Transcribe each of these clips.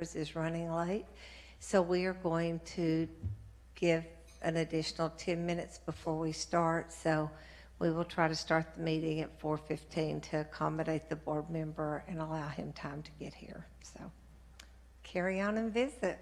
is running late, so we are going to give an additional 10 minutes before we start. So we will try to start the meeting at 4:15 to accommodate the board member and allow him time to get here. So carry on and visit.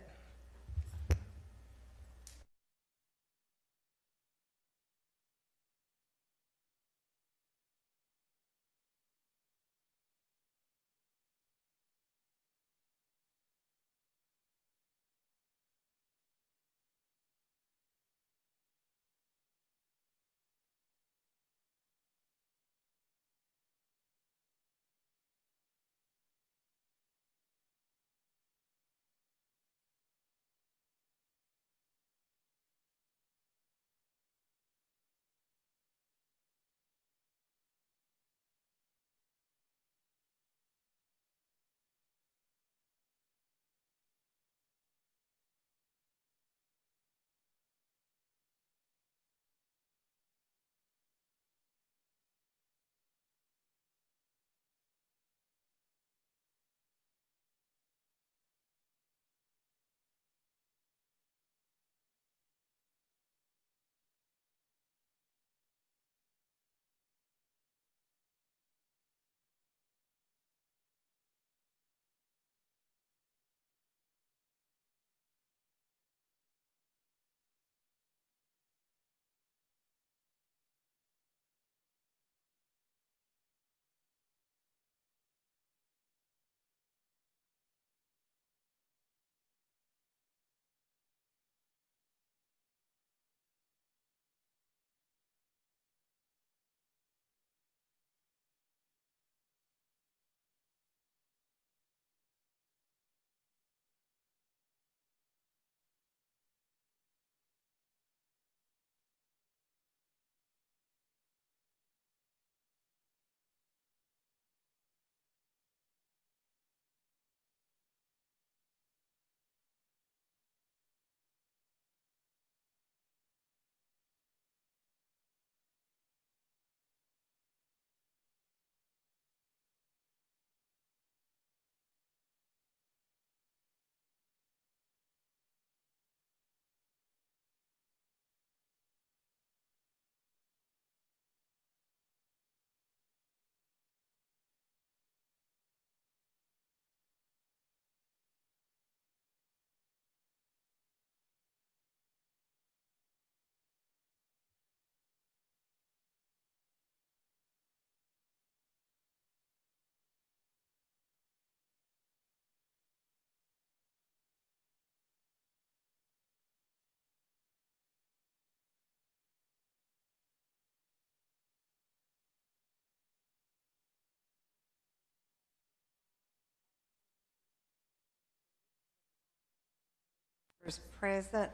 Present,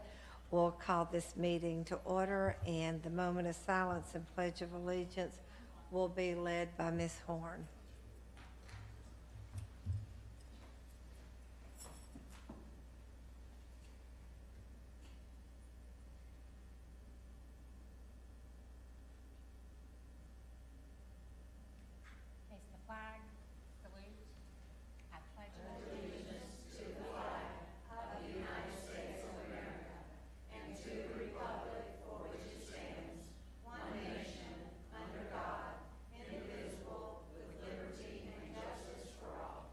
we'll call this meeting to order, and the moment of silence and Pledge of Allegiance will be led by Ms. Horn. Face the flag, salute. I pledge allegiance to the flag of the United States of America and to the republic for which it stands, one nation, under God, indivisible, with liberty and justice for all.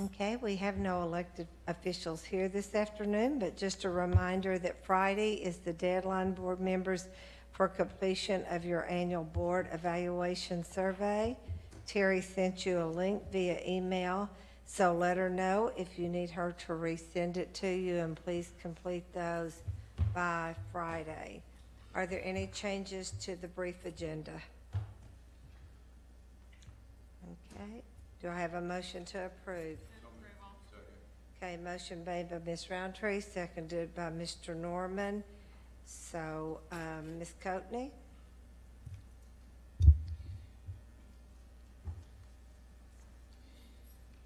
Okay, we have no elected officials here this afternoon, but just a reminder that Friday is the deadline, board members, for completion of your annual board evaluation survey. Terry sent you a link via email, so let her know if you need her to resend it to you, and please complete those by Friday. Are there any changes to the brief agenda? Okay, do I have a motion to approve? Okay, motion made by Ms. Roundtree, seconded by Mr. Norman. So, Ms. Coatney?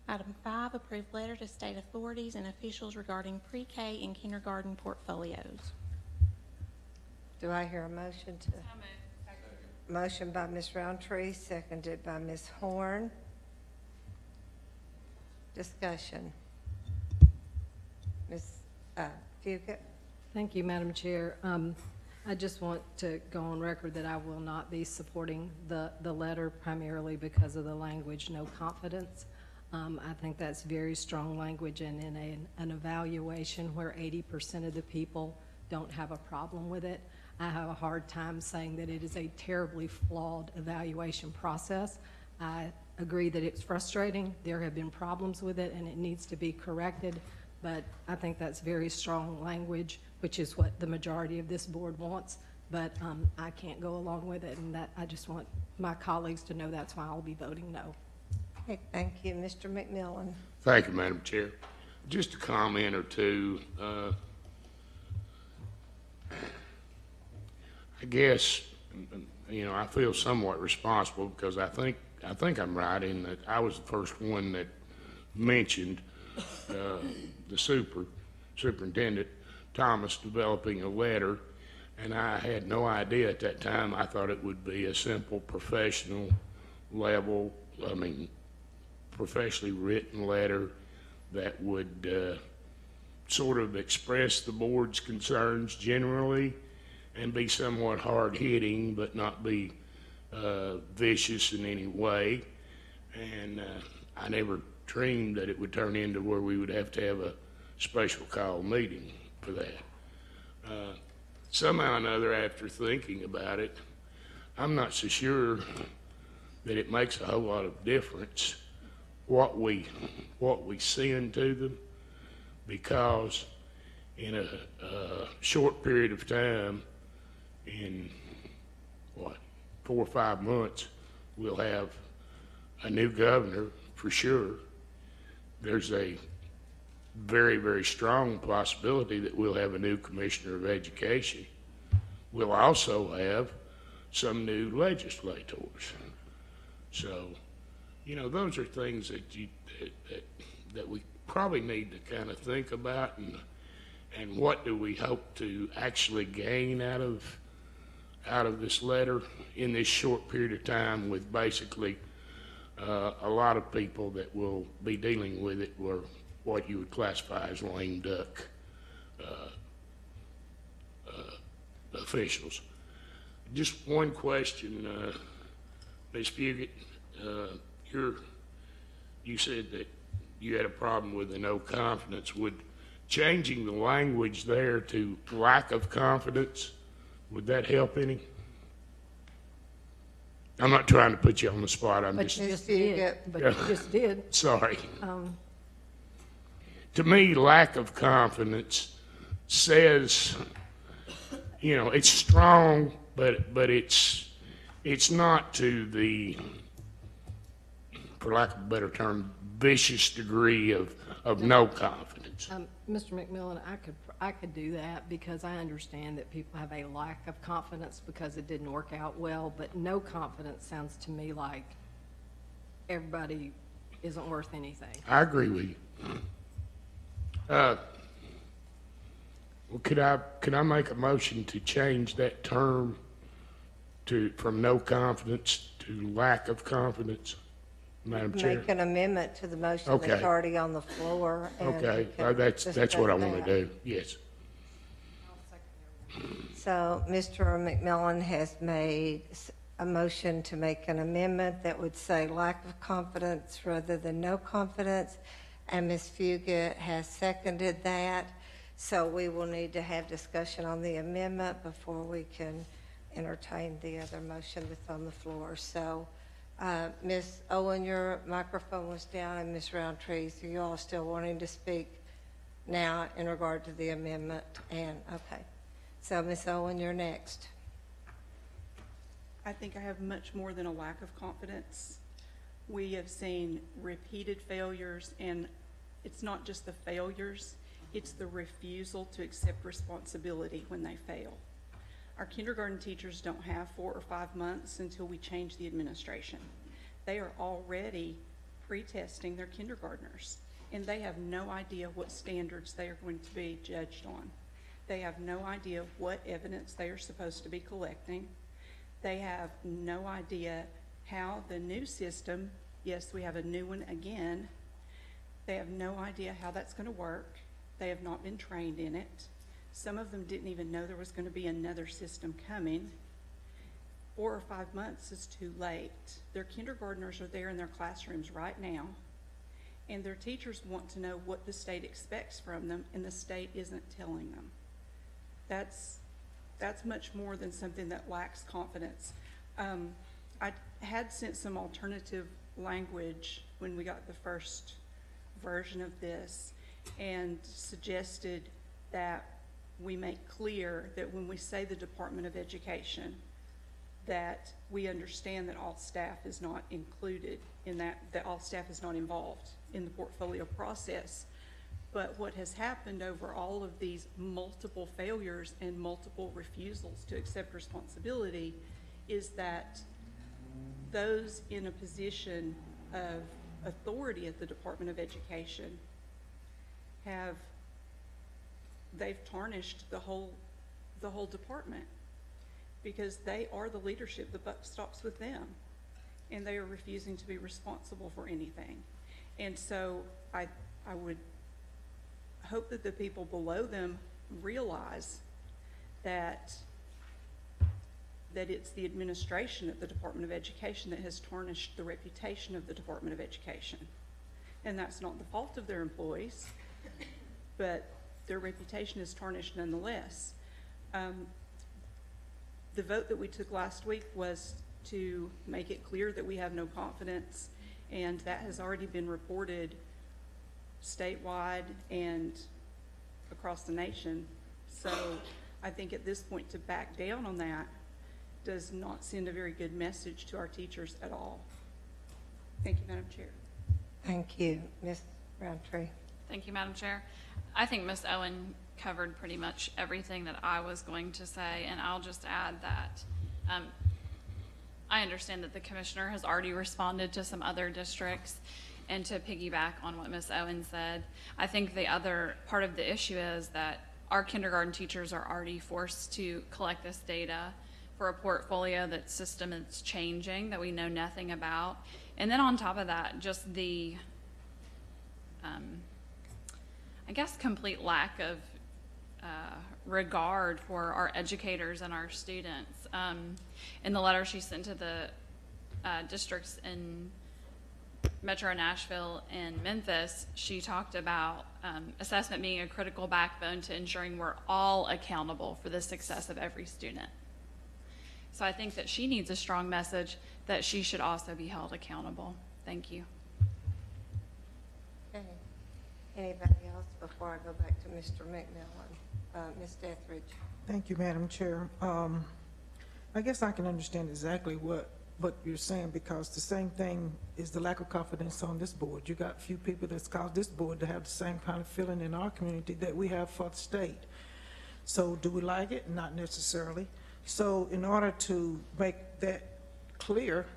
Item 5, approve letter to state authorities and officials regarding pre-K and kindergarten portfolios. Do I hear a motion to? Motion by Ms. Roundtree, seconded by Ms. Horn. Discussion. Ms. Fugit? Thank you, Madam Chair. I just want to go on record that I will not be supporting the letter primarily because of the language, no confidence. I think that's very strong language, and in an evaluation where 80% of the people don't have a problem with it, I have a hard time saying that it is a terribly flawed evaluation process. I agree that it's frustrating. There have been problems with it, and it needs to be corrected, but I think that's very strong language, which is what the majority of this board wants, but I can't go along with it, and that I just want my colleagues to know that's why I'll be voting no. Okay, thank you. Mr. McMillan? Thank you, Madam Chair. Just a comment or two. I guess, I feel somewhat responsible because I think I'm right in that I was the first one that mentioned the superintendent Thomas developing a letter, and I had no idea at that time. I thought it would be a simple professional level, professionally written letter that would sort of express the board's concerns generally and be somewhat hard-hitting but not be vicious in any way. And I never dreamed that it would turn into where we would have to have a special call meeting for that. Somehow or another, after thinking about it, I'm not so sure that it makes a whole lot of difference what we send to them, because in a short period of time, in 4 or 5 months, we'll have a new governor for sure. There's a very, very strong possibility that we'll have a new commissioner of education. We'll also have some new legislators. So, those are things that we probably need to kind of think about, and what do we hope to actually gain out of this letter in this short period of time, with basically a lot of people that will be dealing with it were what you would classify as lame duck officials. Just one question, Ms. Fugit. You said that you had a problem with the no confidence. Would changing the language there to lack of confidence, would that help any? I'm not trying to put you on the spot. But you just did. But you just did. Sorry. To me, lack of confidence says, it's strong, but it's not to the, for lack of a better term, vicious degree of no confidence. Mr. McMillan, I could do that because I understand that people have a lack of confidence because it didn't work out well, but no confidence sounds to me like everybody isn't worth anything. I agree with you. Well, could I make a motion to change that term from no confidence to lack of confidence, Madam Chair? Make an amendment to the motion Okay. that's already on the floor. And Okay, we can that's what I discuss want that. to do, yes. So Mr. McMillan has made a motion to make an amendment that would say lack of confidence rather than no confidence, and Ms. Fugit has seconded that. So we will need to have discussion on the amendment before we can entertain the other motion that's on the floor. So, Ms. Owen, your microphone was down, and Ms. Roundtree, so you all still wanting to speak now in regard to the amendment? And, okay. So, Ms. Owen, you're next. I think I have much more than a lack of confidence. We have seen repeated failures, and it's not just the failures, it's the refusal to accept responsibility when they fail. Our kindergarten teachers don't have 4 or 5 months until we change the administration. They are already pre-testing their kindergartners, and they have no idea what standards they are going to be judged on. They have no idea what evidence they are supposed to be collecting. They have no idea how the new system, yes, we have a new one again, They have no idea how that's going to work. They have not been trained in it. Some of them didn't even know there was going to be another system coming. 4 or 5 months is too late. Their kindergartners are there in their classrooms right now, and their teachers want to know what the state expects from them, and the state isn't telling them. That's much more than something that lacks confidence. I had sent some alternative language when we got the first version of this, and suggested that we make clear that when we say the Department of Education, that we understand that all staff is not included in that all staff is not involved in the portfolio process. But what has happened over all of these multiple failures and multiple refusals to accept responsibility is that those in a position of authority at the Department of Education they've tarnished the whole department, because they are the leadership. The buck stops with them, and they are refusing to be responsible for anything. And so I would hope that the people below them realize that it's the administration at the Department of Education that has tarnished the reputation of the Department of Education. And that's not the fault of their employees, but their reputation is tarnished nonetheless. The vote that we took last week was to make it clear that we have no confidence, and that has already been reported statewide and across the nation. So I think at this point to back down on that does not send a very good message to our teachers at all. Thank you, Madam Chair. Thank you. Ms. Roundtree. Thank you, Madam Chair. I think Ms. Owen covered pretty much everything that I was going to say, and I'll just add that I understand that the commissioner has already responded to some other districts, and to piggyback on what Ms. Owen said, I think the other part of the issue is that our kindergarten teachers are already forced to collect this data for a portfolio that system is changing that we know nothing about. And then on top of that, just the I guess complete lack of regard for our educators and our students. In the letter she sent to the districts in Metro Nashville and Memphis, she talked about assessment being a critical backbone to ensuring we're all accountable for the success of every student. So I think that she needs a strong message that she should also be held accountable. Thank you. Okay. Anybody else before I go back to Mr. McMillan? Ms. Etheridge. Thank you, Madam Chair. I guess I can understand exactly what you're saying, because the same thing is the lack of confidence on this board. You got a few people that's caused this board to have the same kind of feeling in our community that we have for the state. So do we like it? Not necessarily. So in order to make that clear,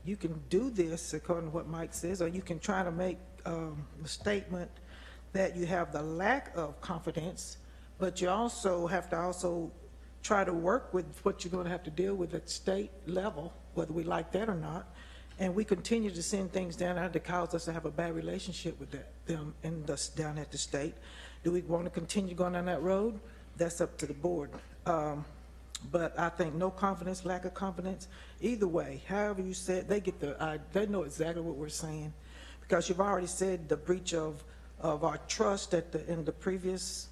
you can do this according to what Mike says, or you can try to make a statement that you have the lack of confidence, but you also have to try to work with what you're going to have to deal with at state level, whether we like that or not. And we continue to send things down there that cause us to have a bad relationship with them and us down at the state. Do we want to continue going down that road? That's up to the board. But I think no confidence, lack of confidence, either way, however you said, they know exactly what we're saying, because you've already said the breach of our trust in the previous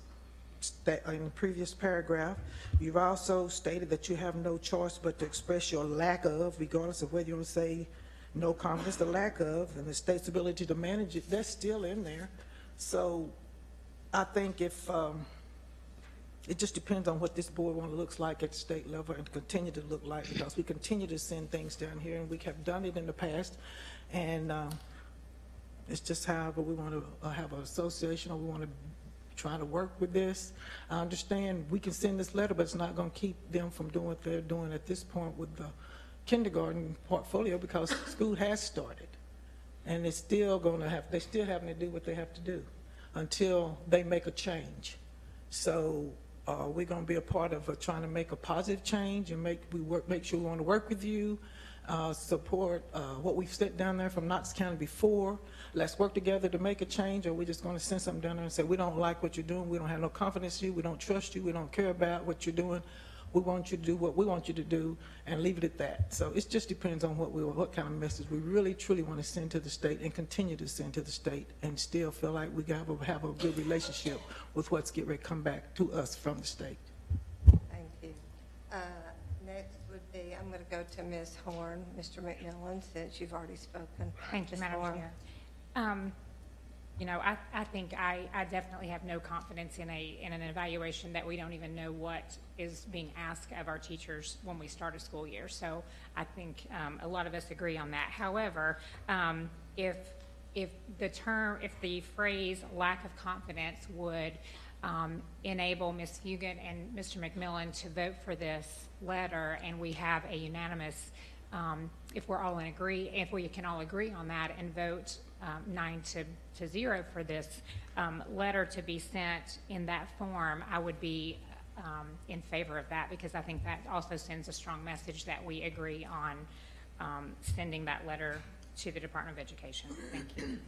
paragraph. You've also stated that you have no choice but to express your lack of, regardless of whether you want to say no confidence, the lack of, and the state's ability to manage it, that's still in there. So I think if it just depends on what this board looks like at the state level and continue to look like, because we continue to send things down here, and we have done it in the past, and it's just however we want to have an association, or we want to try to work with this. I understand we can send this letter, but it's not going to keep them from doing what they're doing at this point with the kindergarten portfolio, because school has started, and it's still going to they're still having to do what they have to do until they make a change. So we're going to be a part of trying to make a positive change and make sure we want to work with you. support what we've sent down there from Knox County before. Let's work together to make a change, or we're just going to send something down there and say, we don't like what you're doing, we don't have no confidence in you, we don't trust you, we don't care about what you're doing. We want you to do what we want you to do and leave it at that. So it just depends on what kind of message we really, truly want to send to the state and continue to send to the state, and still feel like we have a good relationship with what's getting ready to come back to us from the state. Thank you. Next would be, I'm going to go to Ms. Horn. Mr. McMillan, since you've already spoken. Thank you, Ms. Madam Horn. Chair. You know, I think I definitely have no confidence in an evaluation that we don't even know what is being asked of our teachers when we start a school year. So I think a lot of us agree on that. However, if the phrase lack of confidence would enable Ms. Hugan and Mr. McMillan to vote for this letter, and we have a unanimous, if we can all agree on that and vote 9-0 for this letter to be sent in that form, I would be in favor of that, because I think that also sends a strong message that we agree on sending that letter to the Department of Education. Thank you.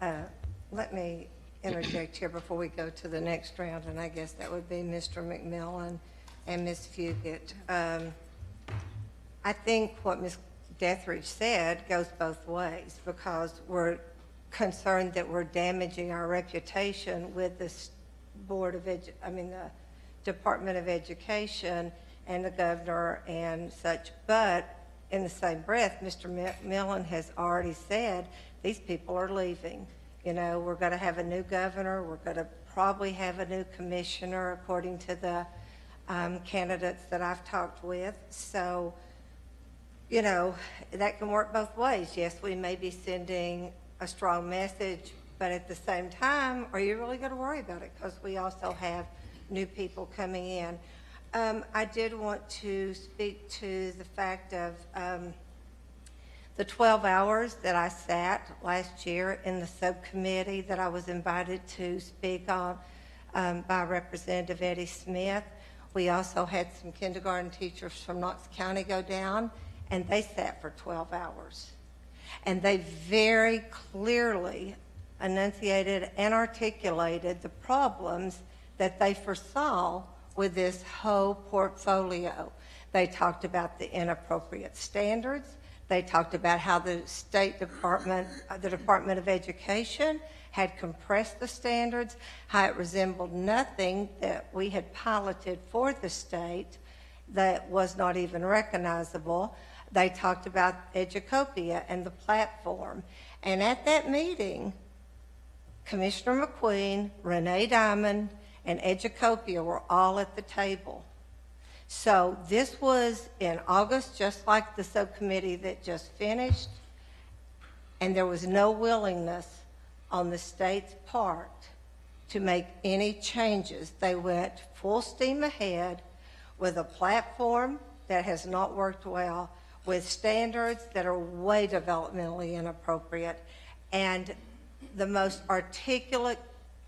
Okay. Let me interject here before we go to the next round, and I guess that would be Mr. McMillan and Ms. Fugit. I think what Ms. Dethridge said goes both ways, because we're concerned that we're damaging our reputation with the the Department of Education and the governor and such. But in the same breath, Mr. McMillan has already said these people are leaving. You know, we're going to have a new governor. We're going to probably have a new commissioner, according to the candidates that I've talked with. So, you know, that can work both ways. Yes, we may be sending a strong message, but at the same time, are you really going to worry about it? Because we also have new people coming in. I did want to speak to the fact of the 12 hours that I sat last year in the subcommittee that I was invited to speak on by Representative Eddie Smith. We also had some kindergarten teachers from Knox County go down, and they sat for 12 hours. And they very clearly enunciated and articulated the problems that they foresaw with this whole portfolio. They talked about the inappropriate standards. They talked about how the the Department of Education had compressed the standards, how it resembled nothing that we had piloted for the state that was not even recognizable. They talked about Educopia and the platform. And at that meeting, Commissioner McQueen, Renee Diamond, and Educopia were all at the table. So this was in August, just like the subcommittee that just finished, and there was no willingness on the state's part to make any changes. They went full steam ahead with a platform that has not worked well, with standards that are way developmentally inappropriate, and the most articulate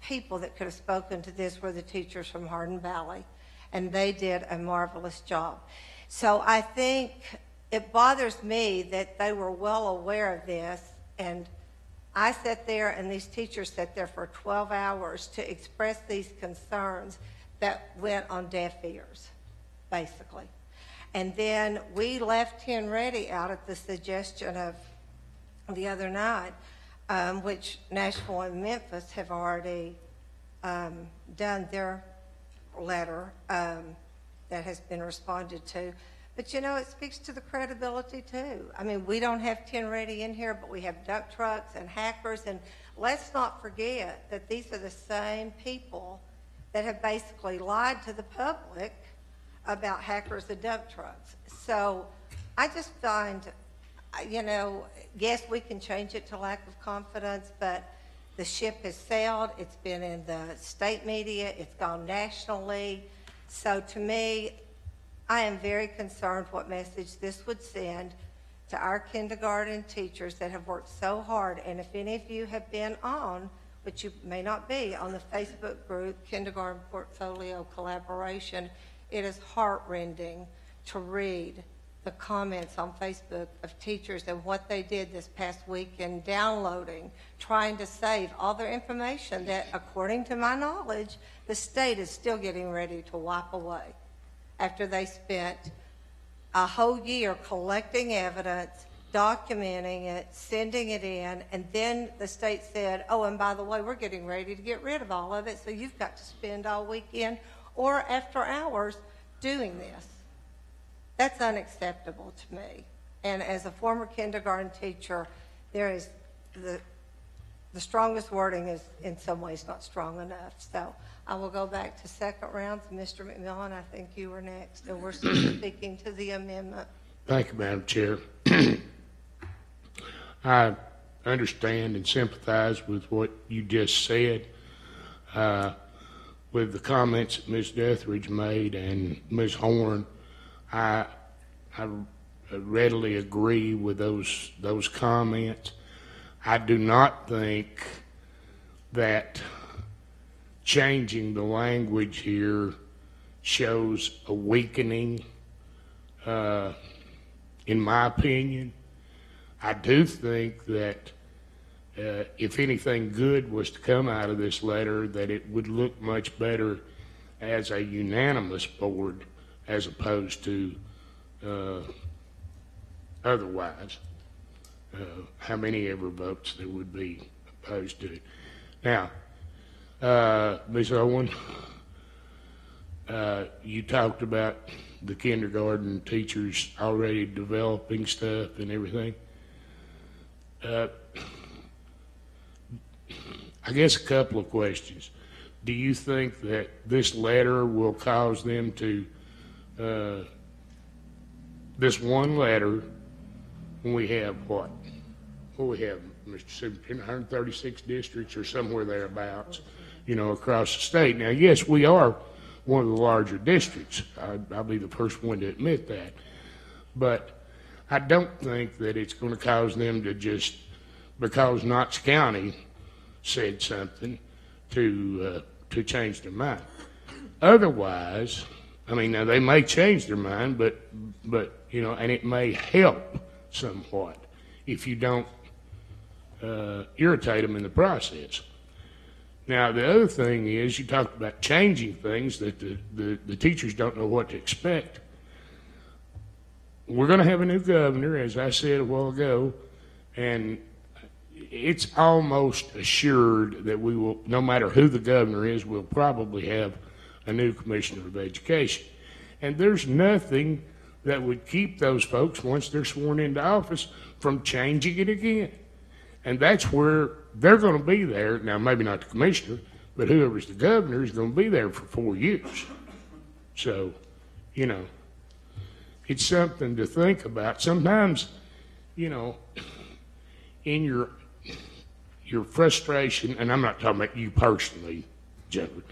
people that could have spoken to this were the teachers from Hardin Valley, and they did a marvelous job. So I think it bothers me that they were well aware of this, and I sat there and these teachers sat there for 12 hours to express these concerns that went on deaf ears, basically. And then we left Hen Ready out at the suggestion of the other night, which Nashville and Memphis have already done their letter that has been responded to. But you know, it speaks to the credibility too. I mean, we don't have Ten Ready in here, but we have dump trucks and hackers, and let's not forget that these are the same people that have basically lied to the public about hackers and dump trucks. So I just find, you know, yes, we can change it to lack of confidence, but the ship has sailed. It's been in the state media. It's gone nationally. So to me, I am very concerned what message this would send to our kindergarten teachers that have worked so hard. And if any of you have been on, which you may not be, on the Facebook group, Kindergarten Portfolio Collaboration, it is heartrending to read the comments on Facebook of teachers and what they did this past week in downloading, trying to save all their information that, according to my knowledge, the state is still getting ready to wipe away after they spent a whole year collecting evidence, documenting it, sending it in, and then the state said, oh, and by the way, we're getting ready to get rid of all of it, so you've got to spend all weekend or after hours doing this. That's unacceptable to me. And as a former kindergarten teacher, there is the strongest wording is in some ways not strong enough. So I will go back to second rounds. Mr. McMillan, I think you were next, and we're still speaking to the amendment. Thank you, Madam Chair. I understand and sympathize with what you just said, with the comments that Ms. Deathridge made and Ms. Horn. I readily agree with those comments. I do not think that changing the language here shows a weakening, in my opinion. I do think that if anything good was to come out of this letter, that it would look much better as a unanimous board as opposed to otherwise. How many ever votes there would be opposed to it. Now, Ms. Owen, you talked about the kindergarten teachers already developing stuff and everything. I guess a couple of questions. Do you think that this letter will cause them to, this one letter, when we have what? What we have, Mr. Superintendent, 136 districts or somewhere thereabouts, across the state. Now, yes, we are one of the larger districts. I'll be the first one to admit that. But I don't think that it's going to cause them to just, because Knox County said something, to change their mind. Otherwise, now they may change their mind, but and it may help somewhat if you don't irritate them in the process. Now, the other thing is, you talked about changing things that the teachers don't know what to expect. We're going to have a new governor, as I said a while ago, and it's almost assured that we will, no matter who the governor is, we'll probably have a new commissioner of education. And there's nothing that would keep those folks, once they're sworn into office, from changing it again. And that's where they're going to be there. Now, maybe not the commissioner, but whoever's the governor is going to be there for 4 years. So, it's something to think about. Sometimes, in your frustration, and I'm not talking about you personally, gentlemen,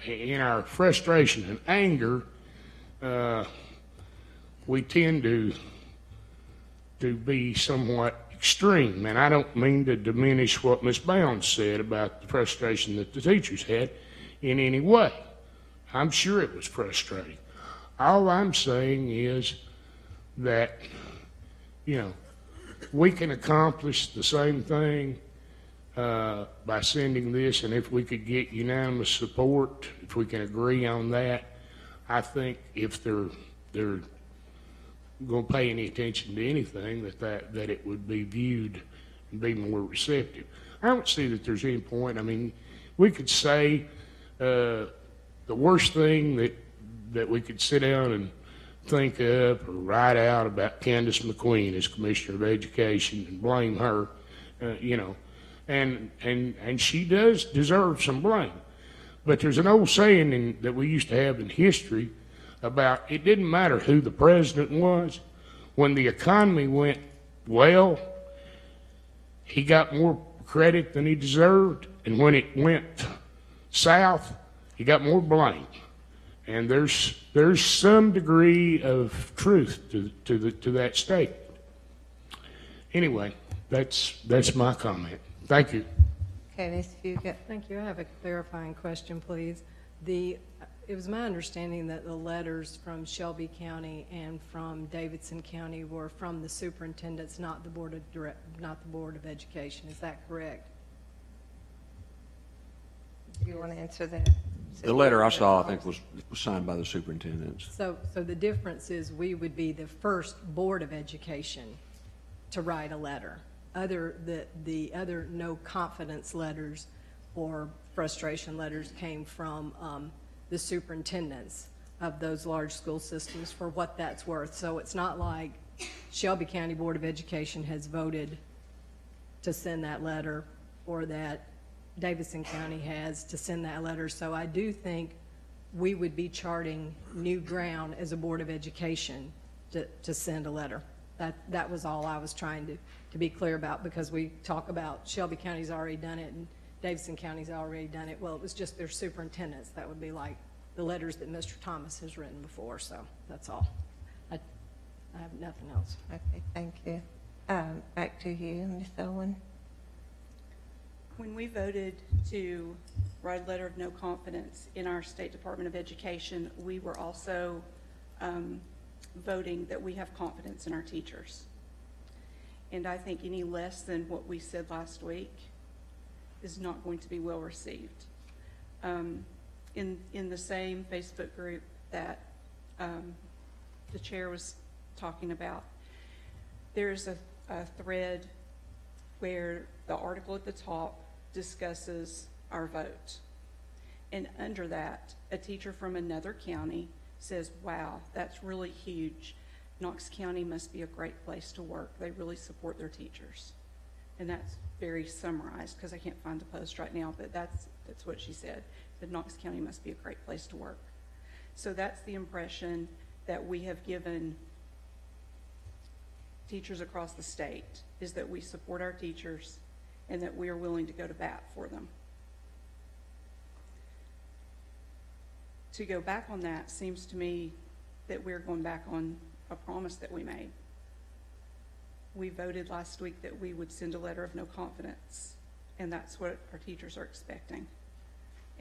in our frustration and anger, we tend to be somewhat extreme. And I don't mean to diminish what Ms. Bounds said about the frustration that the teachers had in any way. I'm sure it was frustrating. All I'm saying is that, we can accomplish the same thing by sending this, and if we could get unanimous support, if we can agree on that, I think if they're going to pay any attention to anything, that it would be viewed and be more receptive. I don't see that there's any point. We could say the worst thing that we could sit down and think of or write out about Candace McQueen as Commissioner of Education and blame her, and she does deserve some blame. But there's an old saying that we used to have in history about it didn't matter who the president was. When the economy went well, he got more credit than he deserved, and when it went south, he got more blame. And there's some degree of truth to that statement. Anyway, that's my comment. Thank you. Okay, Ms. Fugit. Thank you. I have a clarifying question, please. it was my understanding that the letters from Shelby County and from Davidson County were from the superintendents, not the Board of Education. Is that correct? Do you want to answer that? The letter I saw, I think, was signed by the superintendents. So the difference is we would be the first Board of Education to write a letter. The other no confidence letters or frustration letters came from the superintendents of those large school systems for what that's worth. So it's not like Shelby County Board of Education has voted to send that letter or that Davidson County has to send that letter. So I do think we would be charting new ground as a Board of Education to send a letter. That was all I was trying to be clear about, because we talk about Shelby County's already done it and Davidson County's already done it. Well, it was just their superintendents. That would be like the letters that Mr. Thomas has written before. So that's all. I have nothing else. Okay, thank you. Back to you, Ms. Owen. When we voted to write a letter of no confidence in our State Department of Education, we were also voting that we have confidence in our teachers. And I think any less than what we said last week is not going to be well received. In the same Facebook group that the chair was talking about, there's a thread where the article at the top discusses our vote. And under that, a teacher from another county says, wow, that's really huge. Knox County must be a great place to work. They really support their teachers. And that's very summarized because I can't find the post right now, but that's what she said. That Knox County must be a great place to work. So that's the impression that we have given teachers across the state, is that we support our teachers and that we are willing to go to bat for them. To go back on that seems to me that we're going back on a promise that we made. We voted last week that we would send a letter of no confidence, and that's what our teachers are expecting.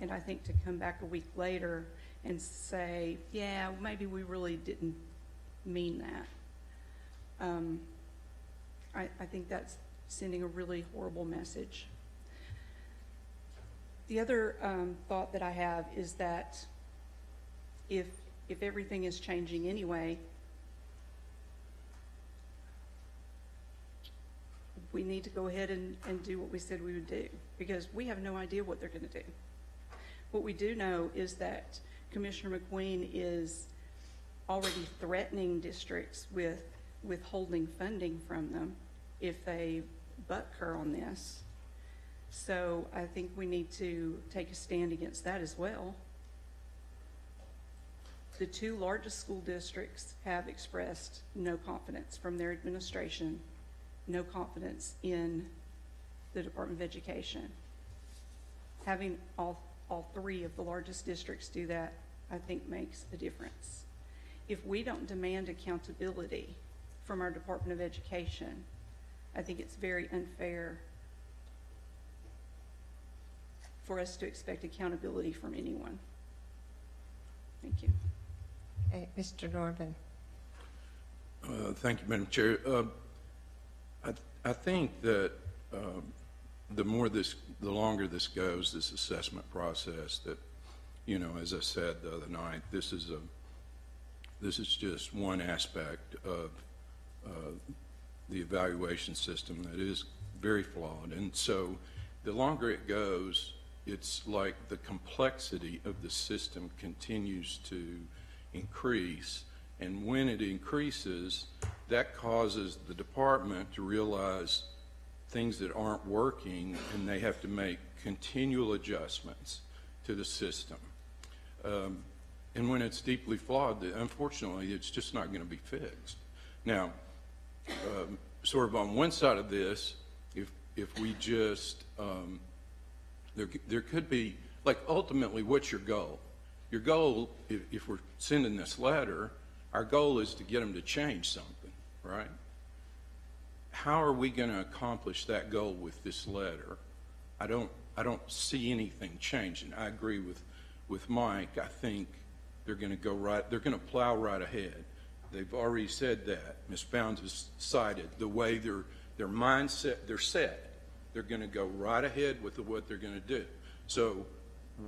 And I think to come back a week later and say, yeah, maybe we really didn't mean that, I think that's sending a really horrible message. The other thought that I have is that if everything is changing anyway, we need to go ahead and do what we said we would do, because we have no idea what they're going to do. What we do know is that Commissioner McQueen is already threatening districts with withholding funding from them if they buck her on this. So I think we need to take a stand against that as well. The two largest school districts have expressed no confidence from their administration, no confidence in the Department of Education. Having all three of the largest districts do that, I think, makes a difference. If we don't demand accountability from our Department of Education, I think it's very unfair for us to expect accountability from anyone. Thank you. Okay, Mr. Norman. Thank you, Madam Chair. I think that the longer this goes, this assessment process, that, you know, as I said the other night, this is just one aspect of the evaluation system that is very flawed. And so the longer it goes, it's like the complexity of the system continues to increase. And when it increases, that causes the department to realize things that aren't working, and they have to make continual adjustments to the system. And when it's deeply flawed, unfortunately, it's just not going to be fixed. Now, sort of on one side of this, if we just, there could be, like, ultimately, what's your goal? Your goal, if we're sending this letter, our goal is to get them to change something, right? How are we going to accomplish that goal with this letter? I don't see anything changing. I agree with with Mike, I think they're going to plow right ahead. They've already said that. Ms. Bounds has cited the way their mindset, they're set. They're going to go right ahead with what they're going to do. So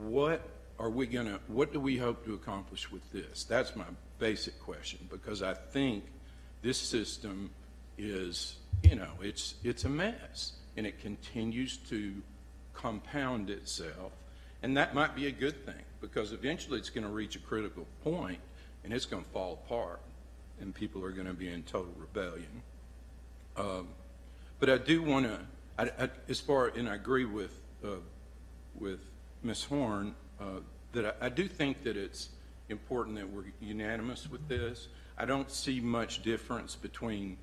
what do we hope to accomplish with this? That's my basic question, because I think this system is, it's a mess, and it continues to compound itself. And that might be a good thing, because eventually it's going to reach a critical point, and it's going to fall apart, and people are going to be in total rebellion. But I do want to, and I agree with Ms. Horn, that I do think that it's important that we're unanimous with this. I don't see much difference between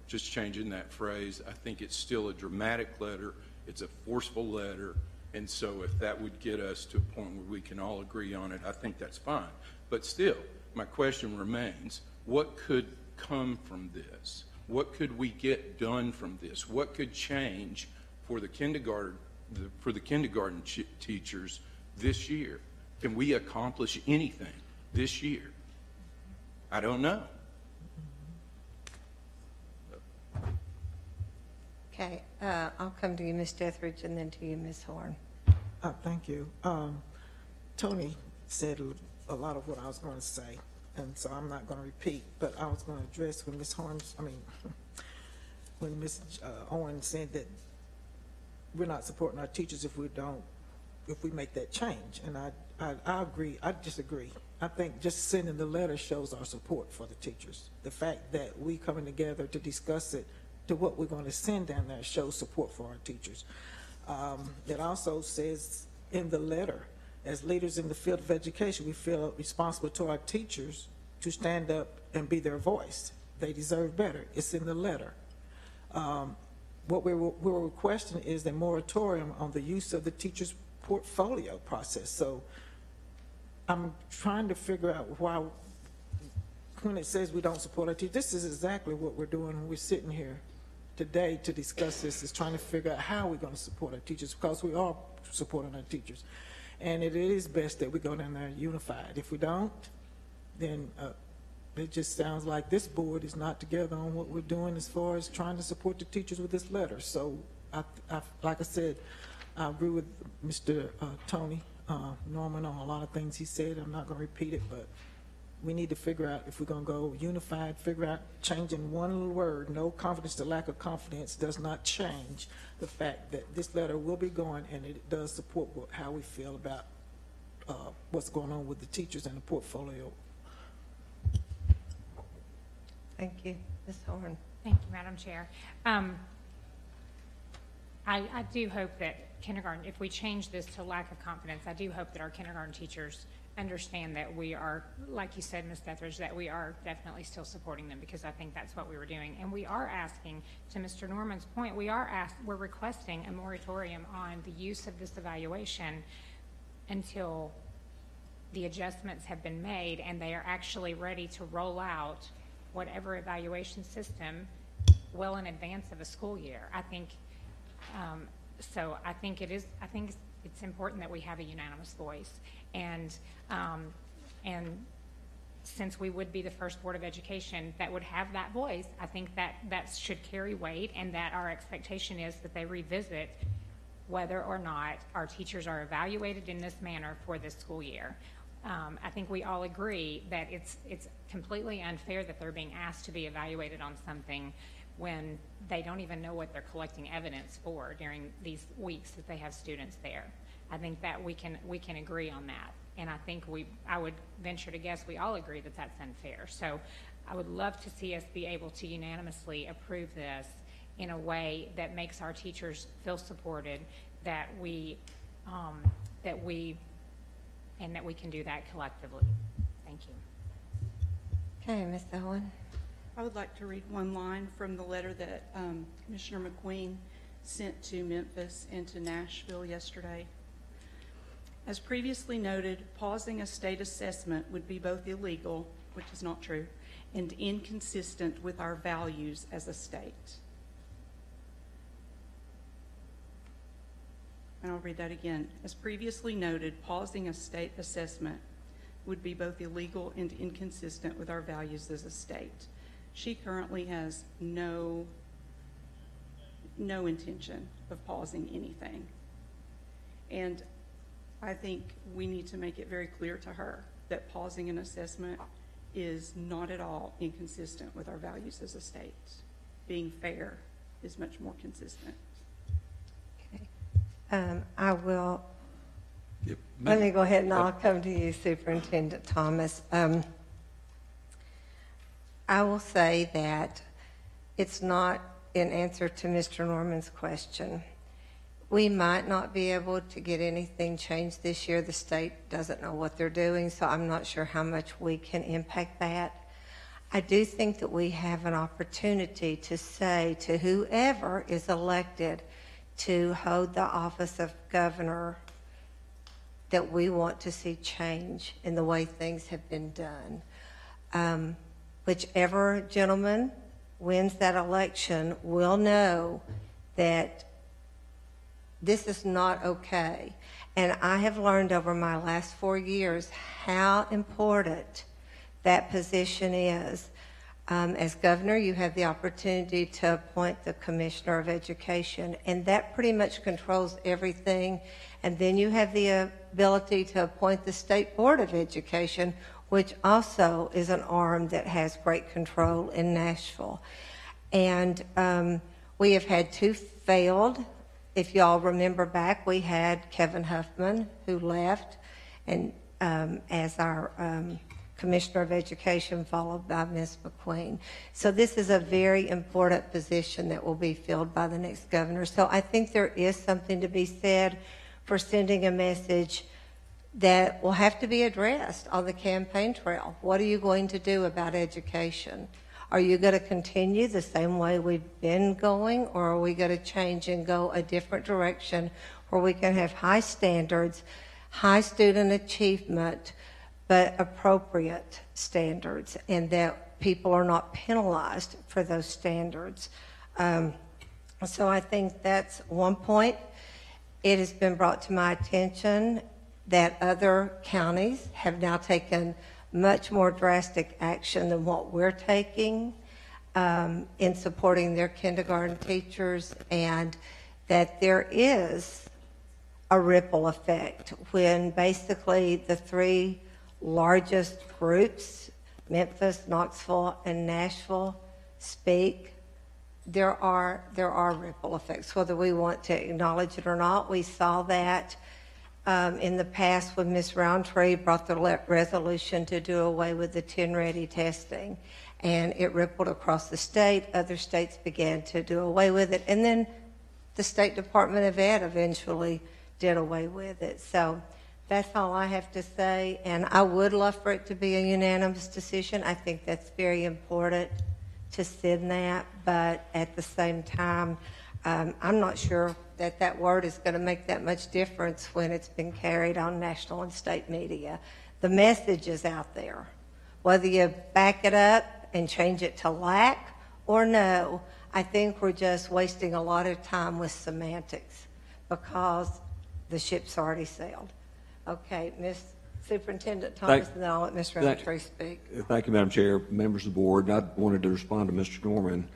just changing that phrase. I think it's still a dramatic letter. It's a forceful letter. And so if that would get us to a point where we can all agree on it, I think that's fine. But still, my question remains, what could come from this? What could we get done from this? What could change for the kindergarten teachers this year? Can we accomplish anything this year? I don't know. Okay, I'll come to you, Ms. Dethridge, and then to you, Ms. Horn. Thank you. Tony said a lot of what I was going to say, and so I'm not going to repeat, but I was going to address when when Ms. Owen said that we're not supporting our teachers if we make that change. And I agree. I disagree. I think just sending the letter shows our support for the teachers. The fact that we coming together to discuss it, to what we're going to send down there, shows support for our teachers. It also says in the letter, as leaders in the field of education, we feel responsible to our teachers to stand up and be their voice. They deserve better. It's in the letter. What we're requesting is a moratorium on the use of the teacher's portfolio process. So I'm trying to figure out why, when it says we don't support our teachers, this is exactly what we're doing when we're sitting here today to discuss this, is trying to figure out how we're going to support our teachers, because we are supporting our teachers. And it is best that we go down there unified. If we don't, then it just sounds like this board is not together on what we're doing as far as trying to support the teachers with this letter. So, like I said, I agree with Mr. Tony Norman on a lot of things he said. I'm not going to repeat it, but we need to figure out if we're going to go unified, figure out changing one little word. No confidence to lack of confidence does not change the fact that this letter will be going, and it does support how we feel about what's going on with the teachers and the portfolio. Thank you. Ms. Horn. Thank you, Madam Chair. I do hope that kindergarten, if we change this to lack of confidence, I do hope that our kindergarten teachers understand that we are, like you said, Ms. Dethridge, that we are definitely still supporting them, because I think that's what we were doing. And we are asking, to Mr. Norman's point, we're requesting a moratorium on the use of this evaluation until the adjustments have been made and they are actually ready to roll out whatever evaluation system well in advance of a school year. I think, so I think it's important that we have a unanimous voice. And since we would be the first Board of Education that would have that voice, I think that should carry weight, and that our expectation is that they revisit whether or not our teachers are evaluated in this manner for this school year. I think we all agree that it's completely unfair that they're being asked to be evaluated on something when they don't even know what they're collecting evidence for during these weeks that they have students there. I think that we can agree on that, and I think I would venture to guess we all agree that that's unfair. So I would love to see us be able to unanimously approve this in a way that makes our teachers feel supported, that we can do that collectively. Thank you. Okay, Ms. Owen. I would like to read one line from the letter that Commissioner McQueen sent to Memphis and to Nashville yesterday. As previously noted, pausing a state assessment would be both illegal, which is not true, and inconsistent with our values as a state. and I'll read that again. As previously noted, pausing a state assessment would be both illegal and inconsistent with our values as a state. She currently has no intention of pausing anything. And I think we need to make it very clear to her that pausing an assessment is not at all inconsistent with our values as a state. Being fair is much more consistent. I will, Yep. let me go ahead and I'll come to you, Superintendent Thomas. I will say that it's not in answer to Mr. Norman's question. We might not be able to get anything changed this year. The state doesn't know what they're doing, so I'm not sure how much we can impact that. I do think that we have an opportunity to say to whoever is elected to hold the office of governor that we want to see change in the way things have been done. Whichever gentleman wins that election will know that this is not okay. And I have learned over my last 4 years how important that position is. As governor, you have the opportunity to appoint the commissioner of education, and that pretty much controls everything. And then you have the ability to appoint the state board of education, which also is an arm that has great control in Nashville. And we have had 2 failed. If y'all remember back, we had Kevin Huffman, who left, and as our Commissioner of Education, followed by Ms. McQueen. So this is a very important position that will be filled by the next governor. So I think there is something to be said for sending a message that will have to be addressed on the campaign trail. What are you going to do about education? Are you going to continue the same way we've been going, or are we going to change and go a different direction where we can have high standards, high student achievement, but appropriate standards, and that people are not penalized for those standards? So I think that's one point. It has been brought to my attention that other counties have now taken much more drastic action than what we're taking in supporting their kindergarten teachers, and that there is a ripple effect when basically the 3 largest groups, Memphis, Knoxville, and Nashville, speak. There are ripple effects, whether we want to acknowledge it or not. We saw that in the past when Ms. Roundtree brought the resolution to do away with the 10-ready testing, and it rippled across the state. Other states began to do away with it, and then the State Department of Ed eventually did away with it. So that's all I have to say, and I would love for it to be a unanimous decision. I think that's very important to send that, but at the same time, I'm not sure that that word is going to make that much difference when it's been carried on national and state media. The message is out there. Whether you back it up and change it to lack or no, I think we're just wasting a lot of time with semantics because the ship's already sailed. Okay, Ms. Superintendent Thomas, and then I'll let Ms. Roundtree speak. Thank you, Madam Chair, members of the board. I wanted to respond to Mr. Norman,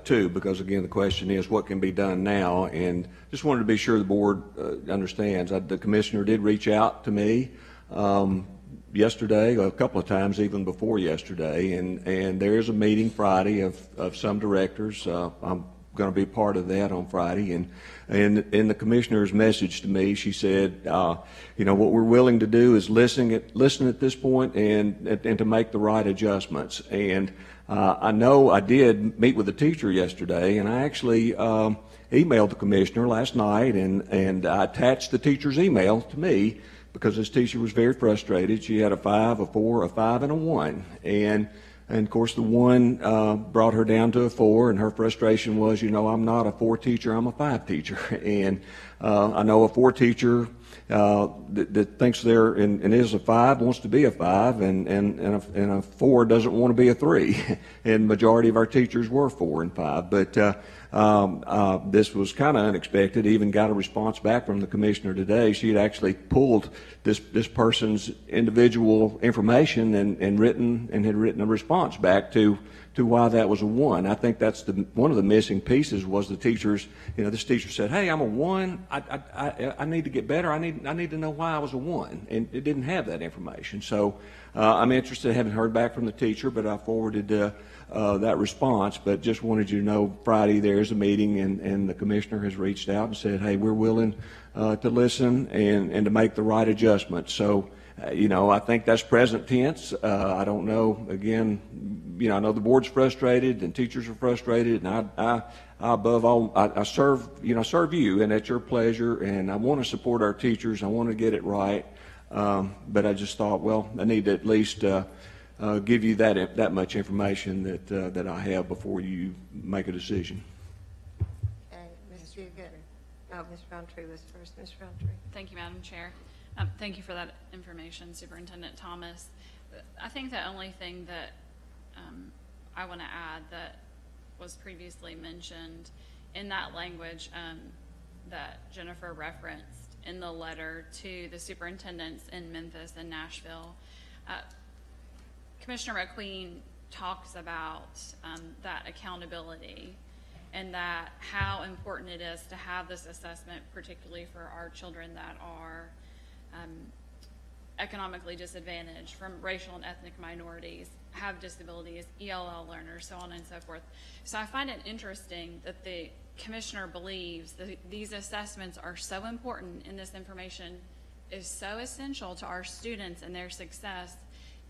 too, because, again, the question is what can be done now, and just wanted to be sure the board understands. The commissioner did reach out to me yesterday, a couple of times even before yesterday, and there is a meeting Friday of some directors. I'm going to be part of that on Friday, and in the commissioner's message to me, she said, you know, what we're willing to do is listen at this point and to make the right adjustments. And I know I did meet with a teacher yesterday, and I actually emailed the commissioner last night, and I attached the teacher's email to me because this teacher was very frustrated. She had a 5, a 4, a 5, and a 1, and of course, the 1 brought her down to a 4, and her frustration was, you know, I'm not a 4 teacher, I'm a 5 teacher. And I know a 4 teacher that thinks they're and is a 5 wants to be a 5, and a 4 doesn't want to be a 3. And the majority of our teachers were 4 and 5. But this was kind of unexpected. Even got a response back from the commissioner today. She had actually pulled this person's individual information and had written a response back to why that was a 1. I think that's one of the missing pieces was the teachers. This teacher said, "Hey, I'm a 1. I need to get better. I need to know why I was a 1," and it didn't have that information. So I'm interested. I haven't heard back from the teacher, but I forwarded that response. But just wanted you to know, Friday there's a meeting, and the commissioner has reached out and said, "Hey, we're willing to listen and to make the right adjustments." So. I think that's present tense. I don't know. Again, I know the board's frustrated and teachers are frustrated, and I above all, I serve you, and at your pleasure, and I want to support our teachers. I want to get it right, but I just thought, well, I need to at least give you that much information that I have before you make a decision. Okay, Ms. Fugit. Oh, Ms. Roundtree was first. Ms. Roundtree. Thank you, Madam Chair. Thank you for that information, Superintendent Thomas. I think the only thing that I want to add that was previously mentioned in that language that Jennifer referenced in the letter to the superintendents in Memphis and Nashville, Commissioner McQueen talks about that accountability and that how important it is to have this assessment, particularly for our children that are economically disadvantaged, from racial and ethnic minorities, have disabilities, ELL learners, so on and so forth. So I find it interesting that the commissioner believes that these assessments are so important and this information is so essential to our students and their success,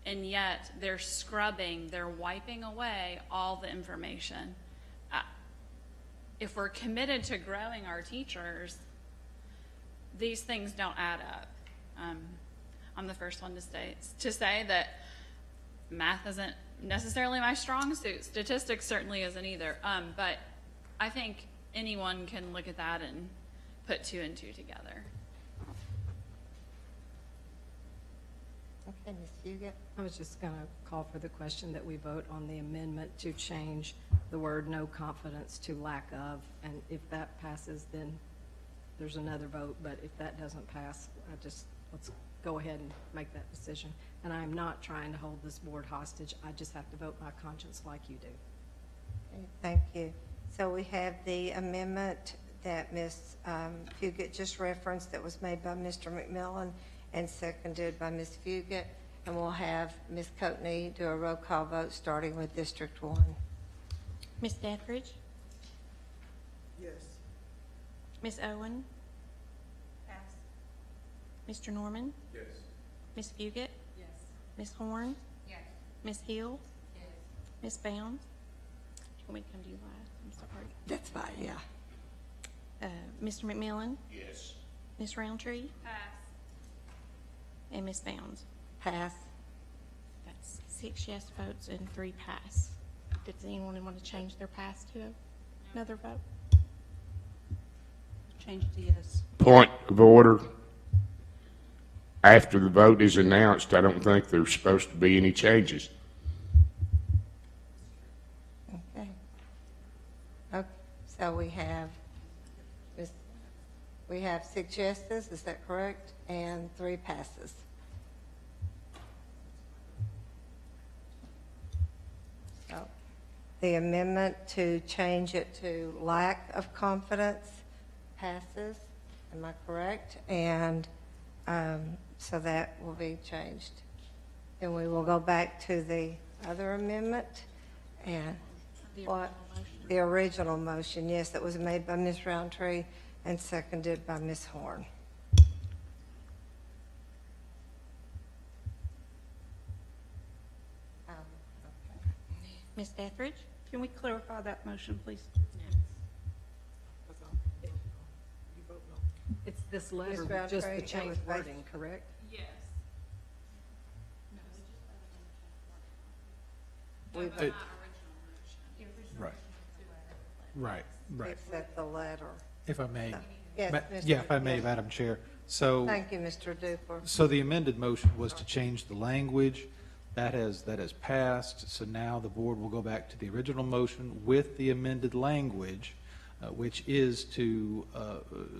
and yet they're wiping away all the information. If we're committed to growing our teachers, these things don't add up. I'm the first one to say that math isn't necessarily my strong suit. Statistics certainly isn't either. But I think anyone can look at that and put 2 and 2 together. Okay, Ms. Fugit. I was just going to call for the question that we vote on the amendment to change the word "no confidence" to "lack of," and if that passes, then there's another vote. But if that doesn't pass, let's go ahead and make that decision. And I'm not trying to hold this board hostage. I just have to vote my conscience like you do. Okay, thank you. So we have the amendment that Ms. Fugit just referenced that was made by Mr. McMillan and seconded by Ms. Fugit. And we'll have Ms. Coatney do a roll call vote starting with District 1. Ms. Dethridge, Yes. Ms. Owen, Pass. Mr. Norman, Yes. Ms. Fugit, Yes. Ms. Horn, Yes. Ms. Hill, Yes. Ms. Bounds. You want me to come to you last? I'm sorry. That's fine, yeah. Mr. McMillan, Yes. Ms. Roundtree, Pass. and Ms. Bounds. Pass. That's 6 yes votes and 3 pass. Does anyone want to change their pass to another vote? Change to yes. Point of order. After the vote is announced, I don't think there's supposed to be any changes. Okay. Okay, so we have 6 yeses, is that correct? And 3 passes. So the amendment to change it to lack of confidence passes, am I correct? And so that will be changed. Then we will go back to the other amendment and the original motion, yes, that was made by Ms. Roundtree and seconded by Ms. Horn. Ms. Dethridge, Can we clarify that motion, please? It's this letter, Ms. just the Roundtree, change it was both- wording, correct? Yes. We Right. Right, right. accept the letter. If I may, Yes, Yeah, Mr. if I may, yes. Madam Chair. So, Thank you, Mr. Duper. so the amended motion was to change the language. That has passed, so now the board will go back to the original motion with the amended language, which is to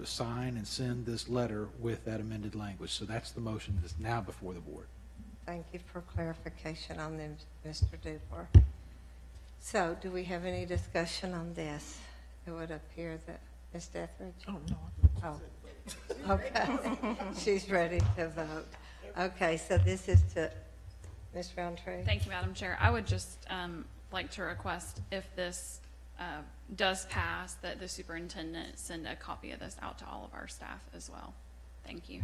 sign and send this letter with that amended language. So that's the motion that's now before the board. Thank you for clarification on them, Mr. Duper. So, do we have any discussion on this? It would appear that, Ms. Etheridge? Oh, no. Oh, okay. She's ready to vote. Okay, so this is to, Ms. Roundtree? Thank you, Madam Chair. I would just like to request, if this does pass, that the superintendent send a copy of this out to all of our staff as well. Thank you.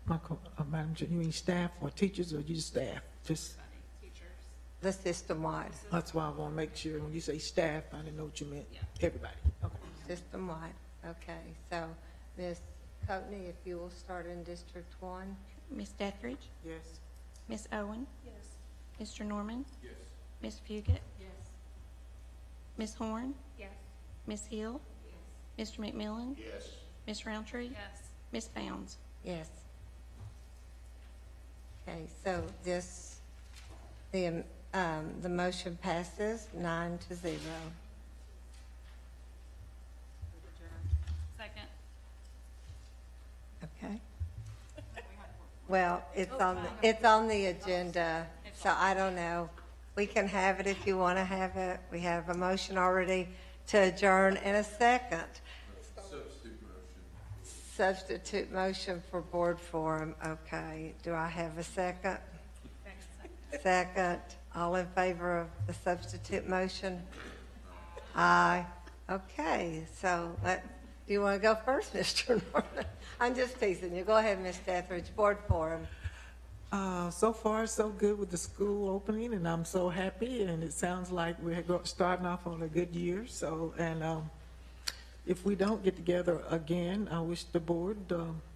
Madam Chair, you mean staff or teachers or just staff? Just, The system-wide, that's why I want to make sure, when you say staff, I didn't know what you meant. Everybody, okay. system-wide. Okay, so Ms. Coatney, if you will start in District 1? Ms. Dethridge? Yes. Ms. Owen? Yes. Mr. Norman? Yes. Ms. Fugit? Yes. Ms. Horn? Yes. Ms. Hill? Yes. Mr. McMillan? Yes. Ms. Roundtree? Yes. Ms. Bounds? Yes. Okay, so this, the motion passes 9-0. Second. Okay. Well, it's on the agenda, so I don't know. We can have it if you want to have it. We have a motion already to adjourn and a second. Substitute motion for board forum. Okay. Do I have a second? Second. All in favor of the substitute motion? Aye. Okay. So do you want to go first, Mr. Norman? I'm just teasing you. Go ahead, Ms. Etheridge. Board forum. So far, so good with the school opening, and I'm so happy, and it sounds like we're starting off on a good year. So, and if we don't get together again, I wish the board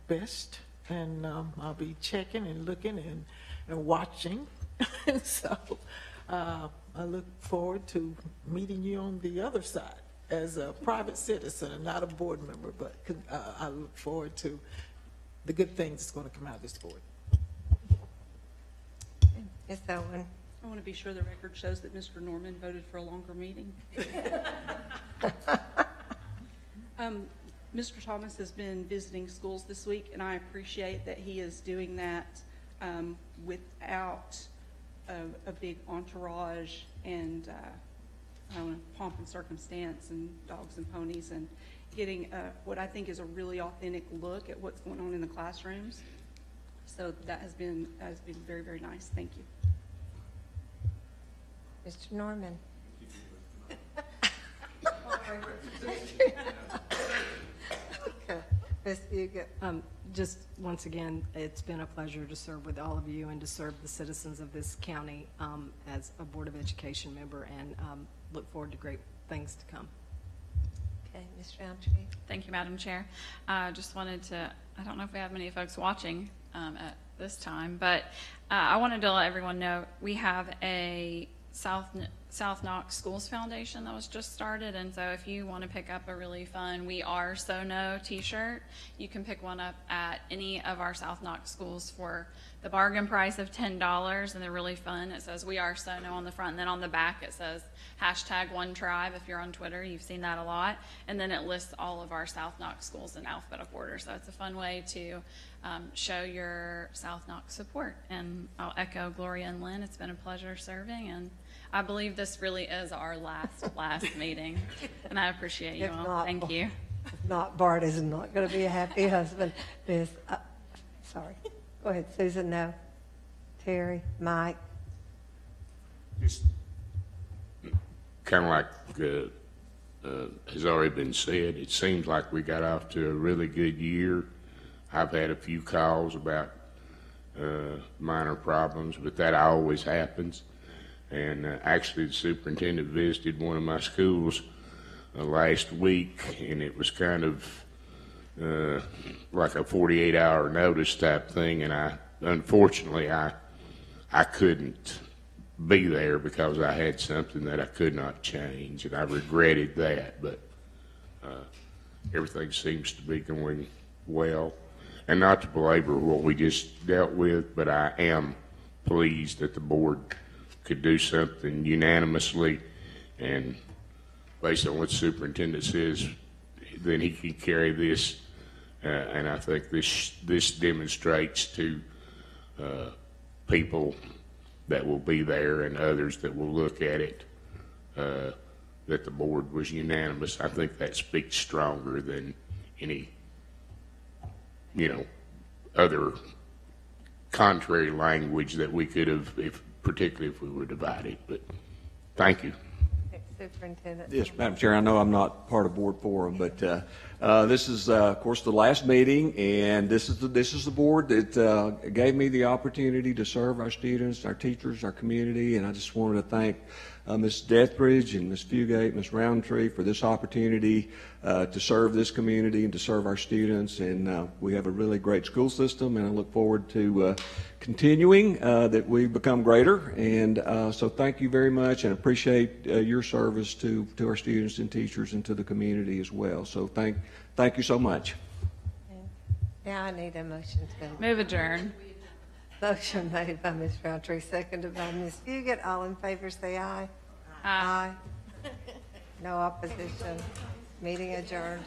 best, and I'll be checking and looking and watching. And so I look forward to meeting you on the other side as a private citizen and not a board member, but I look forward to the good things that's going to come out of this board. Ms. Owen. I want to be sure the record shows that Mr. Norman voted for a longer meeting. Mr. Thomas has been visiting schools this week, and I appreciate that he is doing that without a big entourage and pomp and circumstance and dogs and ponies, and getting what I think is a really authentic look at what's going on in the classrooms. So that has been very, very nice. Thank you. Mr. Norman. Okay. Ms. Fugit. Just once again, it's been a pleasure to serve with all of you and to serve the citizens of this county as a Board of Education member, and look forward to great things to come. Okay, Ms. Roundtree. Thank you, Madam Chair. Just wanted to, I don't know if we have many folks watching at this time, but I wanted to let everyone know we have a South Knox Schools Foundation that was just started, and so if you want to pick up a really fun "We Are So No" t-shirt, you can pick one up at any of our South Knox schools for the bargain price of $10, and they're really fun. It says "We Are So No" on the front, and then on the back it says #OneTribe. If you're on Twitter, you've seen that a lot, and then it lists all of our South Knox schools in alphabetical order, so it's a fun way to show your South Knox support. And I'll echo Gloria and Lynn, it's been a pleasure serving, and I believe this really is our last meeting, and I appreciate you If all. not, Thank you. If not, Bart is not going to be a happy husband. Ms. Sorry. Go ahead, Susan. No. Terry, Mike. Just kind of like has already been said, it seems like we got off to a really good year. I've had a few calls about minor problems, but that always happens. And actually, the superintendent visited one of my schools last week, and it was kind of like a 48-hour notice type thing. And unfortunately, I couldn't be there because I had something that I could not change, and I regretted that. But Everything seems to be going well. And not to belabor what we just dealt with, but I am pleased that the board could do something unanimously, and based on what the superintendent says, then he can carry this. And I think this demonstrates to people that will be there and others that will look at it that the board was unanimous. I think that speaks stronger than any, other contrary language that we could have, particularly if we were divided. But thank you. Superintendent. Yes, Madam Chair, I know I'm not part of board forum, but this is, of course, the last meeting, and this is the board that gave me the opportunity to serve our students, our teachers, our community, and I just wanted to thank Ms. Dethbridge and Ms. Fugate, Ms. Roundtree for this opportunity to serve this community and to serve our students, and we have a really great school system, and I look forward to continuing that we become greater, and so thank you very much, and appreciate your service to our students and teachers and to the community as well. So thank you so much. Now I need a motion to. Move adjourn. Motion made by Ms. Roundtree, seconded by Ms. Fugit. All in favor say aye. Aye. No opposition. Meeting adjourned.